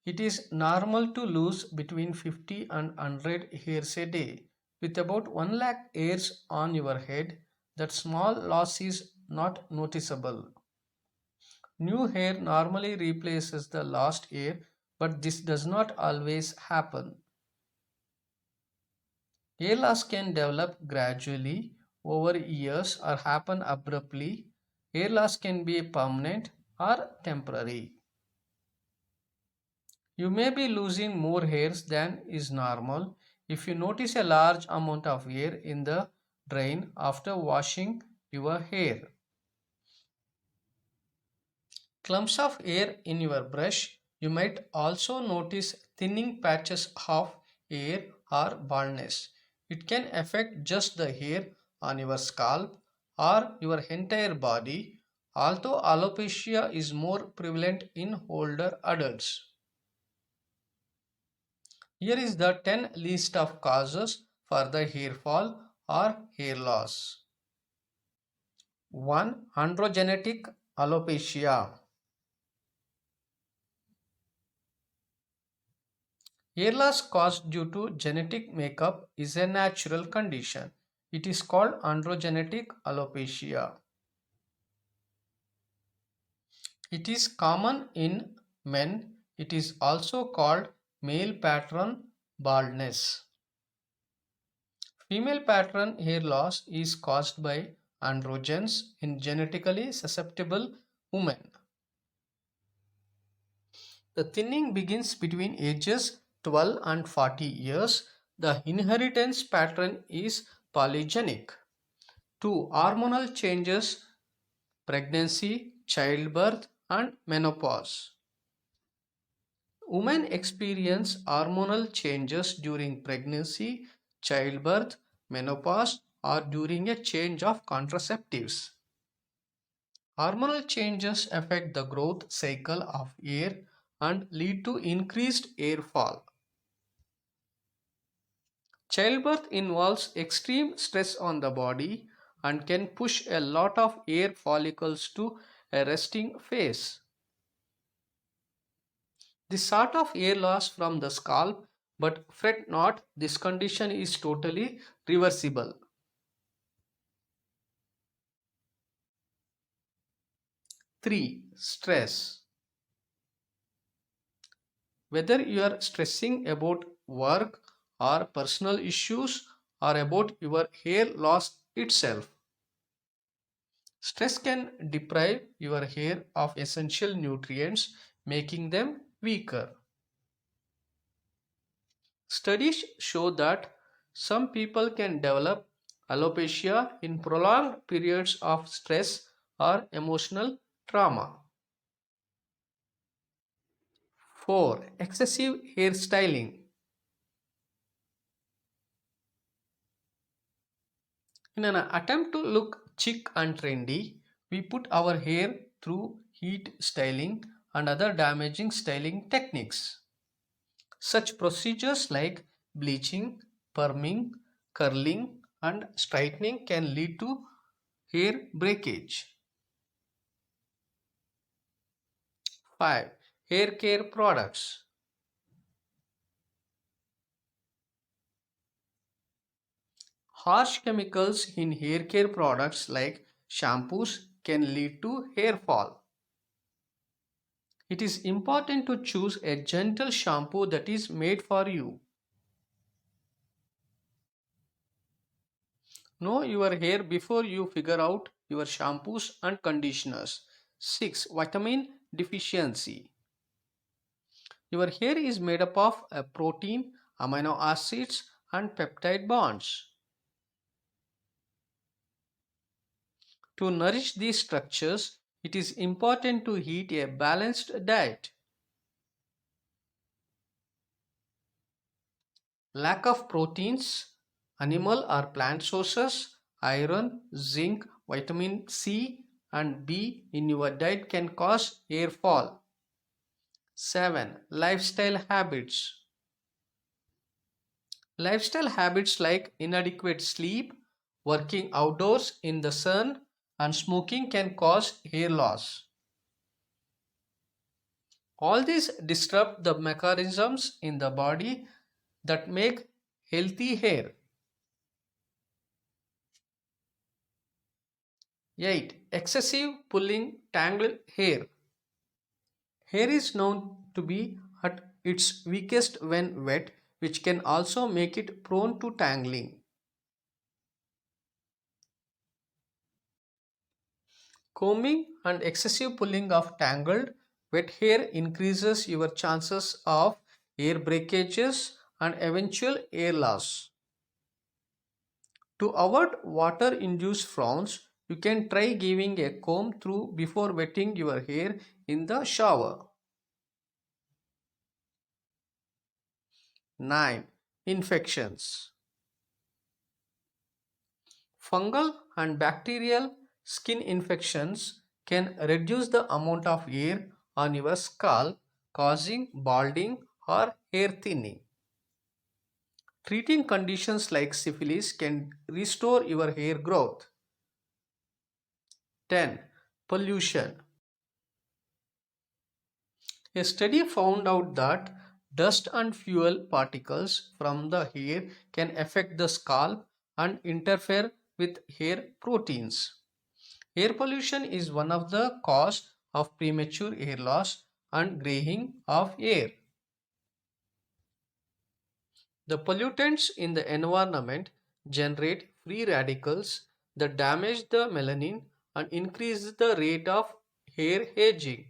It is normal to lose between 50 and 100 hairs a day. With about 1 lakh hairs on your head, that small loss is not noticeable. New hair normally replaces the lost hair, but this does not always happen. Hair loss can develop gradually over years or happen abruptly. Hair loss can be permanent or temporary. You may be losing more hairs than is normal. If you notice a large amount of hair in the drain after washing your hair, clumps of hair in your brush, you might also notice thinning patches of hair or baldness. It can affect just the hair on your scalp or your entire body, although alopecia is more prevalent in older adults. Here is the 10 list of causes for the hair fall or hair loss. 1. Androgenetic alopecia. Hair loss caused due to genetic makeup is a natural condition. It is called androgenetic alopecia. It is common in men. It is also called male pattern baldness. Female pattern hair loss is caused by androgens in genetically susceptible women. The thinning begins between ages 12 and 40 years. The inheritance pattern is polygenic. 2. Hormonal changes, pregnancy, childbirth, and menopause. Women experience hormonal changes during pregnancy, childbirth, menopause, or during a change of contraceptives. Hormonal changes affect the growth cycle of hair and lead to increased hair fall. Childbirth involves extreme stress on the body and can push a lot of hair follicles to a resting phase. This sort of hair loss from the scalp, but fret not, this condition is totally reversible. 3. Stress. Whether you are stressing about work or personal issues or about your hair loss itself, stress can deprive your hair of essential nutrients, making them weaker. Studies show that some people can develop alopecia in prolonged periods of stress or emotional trauma. 4. Excessive hairstyling. In an attempt to look chic and trendy, we put our hair through heat styling and other damaging styling techniques. Such procedures like bleaching, perming, curling, and straightening can lead to hair breakage. 5. Hair care products. Harsh chemicals in hair care products like shampoos can lead to hair fall. It is important to choose a gentle shampoo that is made for you. Know your hair before you figure out your shampoos and conditioners. 6. Vitamin deficiency. Your hair is made up of a protein, amino acids, and peptide bonds. To nourish these structures, it is important to eat a balanced diet. Lack of proteins, animal or plant sources, iron, zinc, vitamin C and B in your diet can cause hair fall. 7. Lifestyle habits. Lifestyle habits like inadequate sleep, working outdoors in the sun, and smoking can cause hair loss. All these disrupt the mechanisms in the body that make healthy hair. 8. Excessive pulling tangled hair. Hair is known to be at its weakest when wet, which can also make it prone to tangling. Combing and excessive pulling of tangled, wet hair increases your chances of hair breakages and eventual hair loss. To avoid water induced fronds, you can try giving a comb through before wetting your hair in the shower. 9. Infections. Fungal and bacterial skin infections can reduce the amount of hair on your scalp, causing balding or hair thinning. Treating conditions like syphilis can restore your hair growth. 10. Pollution. A study found out that dust and fuel particles from the hair can affect the scalp and interfere with hair proteins. Air pollution is one of the causes of premature hair loss and graying of hair. The pollutants in the environment generate free radicals that damage the melanin and increase the rate of hair aging.